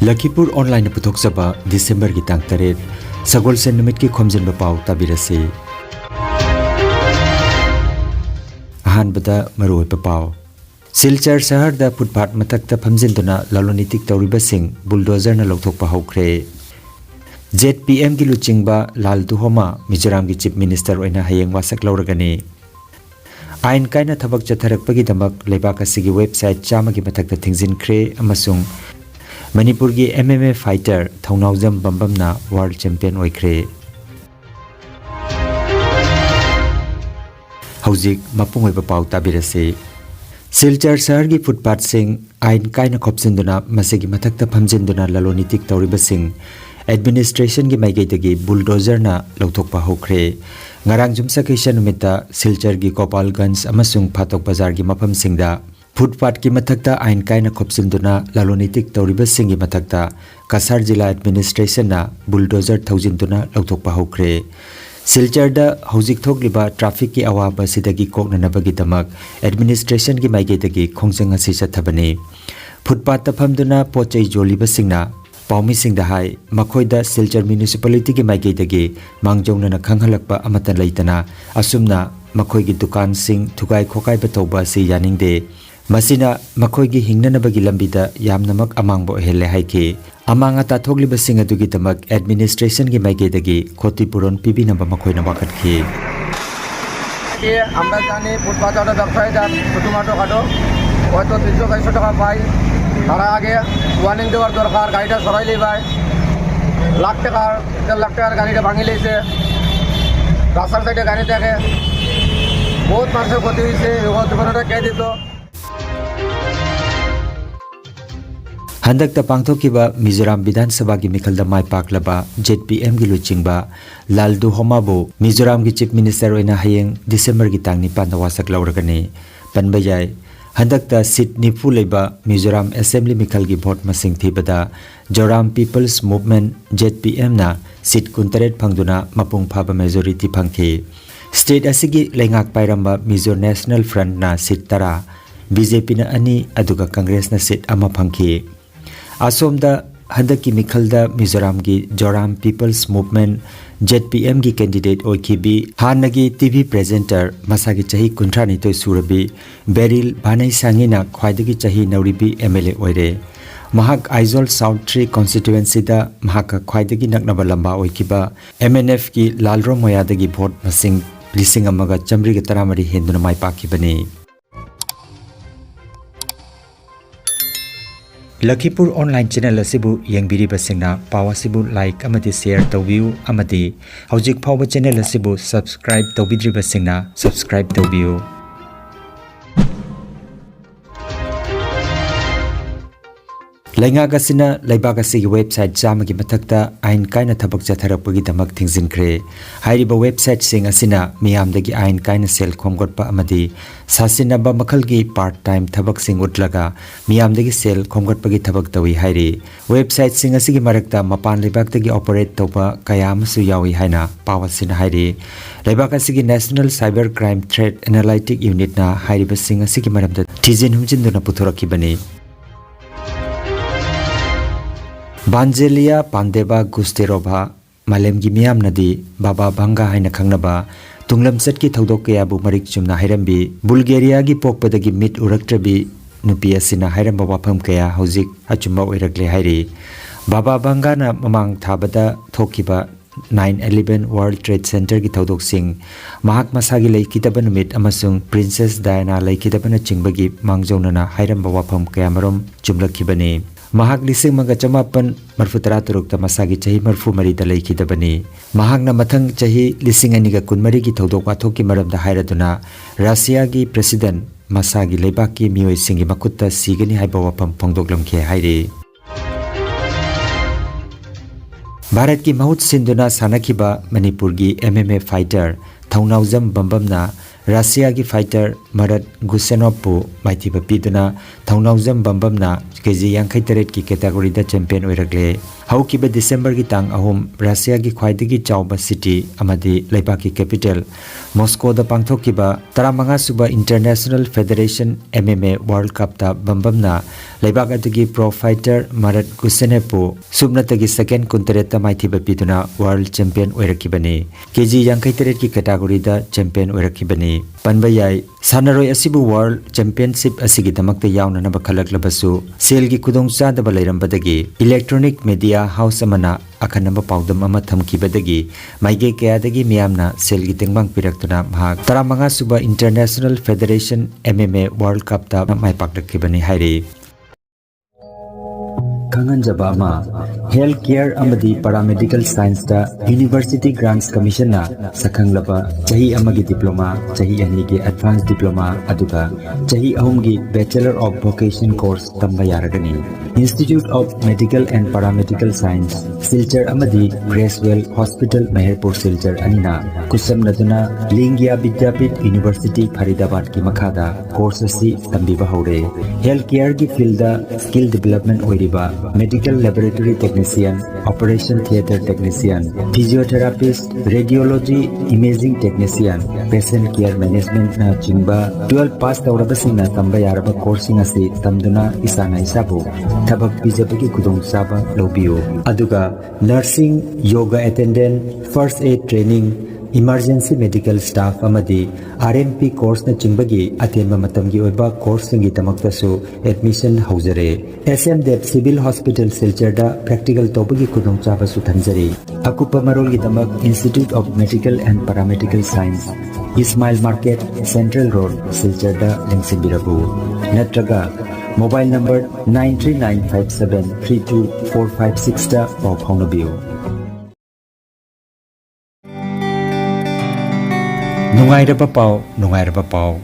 Lakhipur online puthokjaba December gi tang 8 Sagol sen numit ki Khomjinba Pao tabirase ahanbada maroi pao Silchar shahar da footpath matakta phamjinduna lalonitik tawriba sing bulldozer na lokthokpa hokre ZPM gi luchingba Lal Duhoma Mizoram gi chief minister oina hayeng wasak lawragani ain kaina thabak chatharakpagi damak lebak asigi website chama gi matakta thingzin khre amasung Manipur gi MMA fighter Thaunaujam Bambamna world champion oikre Hauzik mapungoi pau tabirase Silchar shahar gi footpath sing ain kaina khopsinduna masigi matakta phamjinduna lalonitik tawriba sing administration gi maigedagi bulldozer na lokthokpa hokre ngarang jumsa kaisa numita Silchar gi Gopalganj amasung Phatok Bazar gi mafam singda footpath ki matakta ain kaina khopsinduna lalonitik tawriba singi matakta Kasar jila administration na bulldozer thaujinduna lokthokpa hokre Silchar da hauzik thokliba traffic ki awaba sidagi koknanabagi damak administration ki maigedagi khongjang asi chathabani footpath ta phamduna pochai joliba singna paumi singda hai makhoida Silchar municipality ki maigedagi mangjongna na khanghalakpa amatan leitana asumna makhoi gi dukan sing thugai khokai ba toba si yaningde Masina makhoi gi hingnanabagi lambida yamnamak amangbo hele haike amanga ta thogliba singa dugi tamak administration gi maigedagi Lakhipuron pibi namba makhoi na bakatki ke আমরা জানি ফুটপাথের ব্যবসায়ীরা ছোটমাটো খাটো হয়তো 300-400 টাকা পায় তারা আগে warning দেওয়ার দরকার গাড়িটা সরাইলেই ভাই লাখ টাকার গাড়িটা ভাঙি লেছে রাস্তার সাইডে গাড়ি থাকে বহুত মানুষের ক্ষতি হয়েছে এবং দোকানটা কে দিত Handakta pangthokiba Mizoram Vidhan Sabha gi mikhalda mai paklaba ZPM gi luchingba Lal Duhoma bo Mizoram gi chief minister oina hayeng December gi tang 9 na wasak lawragani panbayai handakta seat nifu leba Mizoram Assembly mikhal gi vote masing thibada Joram People's Movement ZPM na seat 19 phangduna mapung phaba majority phangki state asigi lengak pairamba Mizo National Front na seat tara BJP na ani aduga Congress na seat ama phangki Asomda handaki mikhalda Mizoram gi Joram People's Movement ZPM gi candidate oikibi hanagi TV presenter masagi chahi 32 surabi Beril Bhanai Sangina khwaidagi chahi nauribi MLA oire mahak Aizol South 3 constituency da mahaka khwaidagi naknaba lamba oikiba MNF gi Lalro Moyadagi vote masing lising amaga chamri ga taramari henduna mai pakibani Lakhipur online channel asibu yengbiriba singna pawasibu like amati share tawbiu amati hojik phawba channel asibu subscribe tawbidriba singna subscribe tawbiu Laingagasina laibagasi website jamagi matakta ain kaina thabak chatharapagi damak thingjinkre hairiba website sing asina miyamdagi ain kaina sel khomgotpa amadi sasinaba makhalgi part time thabak sing utlaga miyamdagi sel khomgotpagi thabak tawi hairi website sing asigi marakta mapan lebaktagi operate toba kayamasu yawi haina pawasina hairi lebagasigi National Cyber Crime Threat Analytic Unit na hairiba sing asigi maramda thijin humjinduna puthorakibani Banjelia Pandeba Gusterova Malemgi Miam Nadi Baba Banga Haina Kangnaba Tunglam Setki Thodokya Bu Marik Chumna Hairambi Bulgaria gi Pokpadagi Mit Uraktrabi Nupia Sina Hairamba Wapam Kaya Hauzik Achumba Oiragle Hairi Baba Banga na Mamang Thabada Thokiba 9/11 World Trade Center gi Thodok Sing Mahak Masagi Laikitaba Numit Amasung Princess Diana Laikitaba Chingbagi Mangjona Hairamba Wapam Kaya Marom Chumlakibani Mahak lising mga chamapan marfutara turukta masagi chahi marfu marida laikidabani mahakna mathang chahi lising aniga kunmari gi thodok wathoki maramda hairaduna Russia gi president masagi leibaki mioi singi makutta sigani haiba wapam phongdoklamkhe hairi Bharat ki mahut sinduna sanakiba Manipur gi MMA fighter Thaunaujam Bambamna Russia gi fighter Marat Gusenopu Maitiba Piduna Thongnawjam Bambamna KG Yankai Teret ki category da champion oiragle Haukiba December ki tang ahum Russia ki khwaidagi chawba city amadi Leibaki capital Moscow da pangthokiba Taramanga Suba International Federation MMA World Cup ta Bambamna Leibak adagi pro fighter Marat Gusenepu subnatagi second kuntareta Maitiba Piduna world champion oirakibani KG Yankai Teret ki category da champion oirakibani Panbayai Sanaroi asibu world championship asigi damakta yauna na bakhalak labasu sel gi kudong cha da balairam badagi electronic media house amana akhanamba paudam ama thamkibadagi maige kayadagi miyamna sel gi tengbang piraktuna bhag taramanga suba international federation MMA world cup ta mai pakdakibani hairi Kanganjaba ama healthcare amadi paramedical science da University Grants Commission na sakhanglaba chahi amagi diploma chahi anigi advanced diploma aduga chahi ahumgi bachelor of vocation course tamba yaragani Institute of Medical and Paramedical Science Silchar amadi Gracewell Hospital Manipur Silchar anina kusam naduna Lingya Vidyapit University Faridabad ki makhada course si tambiba hore healthcare ki field da skill development oiriba medical laboratory technician, operation theater technician, physiotherapist, radiology, imaging technician, patient care management na chingba 12 pass tawrabasing na tamba yaraba coursing asi tamduna isana isabu thabak bijabagi kudong saba lobiyo aduga nursing, yoga attendant, first aid training emergency medical staff amadi RMP course na chimbagi atenba matamgi oiba course ngi tamaktasu admission haujare SMDEP civil hospital silcharda practical tobagi kudong chaba su thanjari akupa marol gi tamak Institute of Medical and Paramedical Science Ismail Market Central Road silcharda lengsimbirabu natraga mobile number 9395732456 da pau phaunabiyo Nungairaba Pao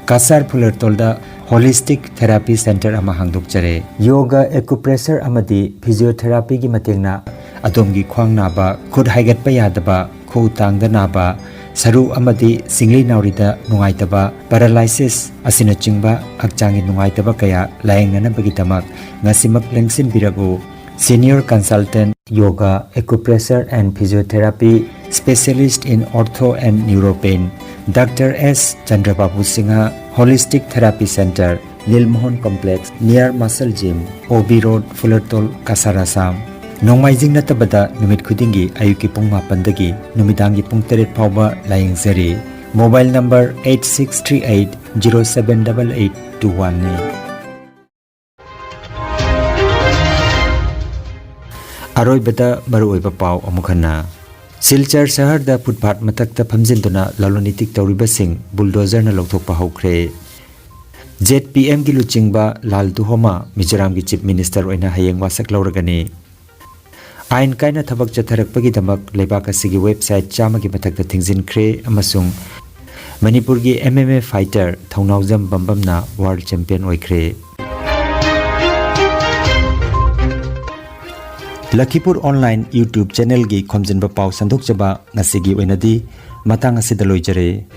Kasar Pulertolda Holistic Therapy Center ama hangdokjare Yoga acupressure amadi physiotherapy gi matengna adomgi khwang naba khud haigatpa yadaba khu tangda naba saru amadi singli naurida nungaitaba paralysis asina chingba akchangi nungaitaba kaya laengna bagi tamak ngasimak lengsin birago Senior Consultant Yoga Acupressure and Physiotherapy Specialist in Ortho and Neuropain Dr. S. Chandrababu Singha Holistic Therapy Center Nilmohon Complex near Muscle Gym OB Road Fullertol Kasarasam Nongmaijing natabada numit khudingi ayuki pung 8 numidangi pung 3 phawba layengzari Mobile number 8638078821 ne Aroi bada maru oiba pau amukhana Silchar shahar da footpath matakta phamjinduna lalonitik tawribasing bulldozer na lokthokpa haukhre ZPM gi luchingba Lal Duhoma Mizoram gi chief minister oina hayeng wasak lauragani Ain kaina thabak chatharakpagi damak lebak asigi website chama gi matakta thingzinkhre amasung Manipur gi MMA fighter Thongnawjam Bambamna world champion oikhre Lakhipuronline YouTube channel gi Khomjinba Pao sandok chaba ngasigi oinadi matang asida loijare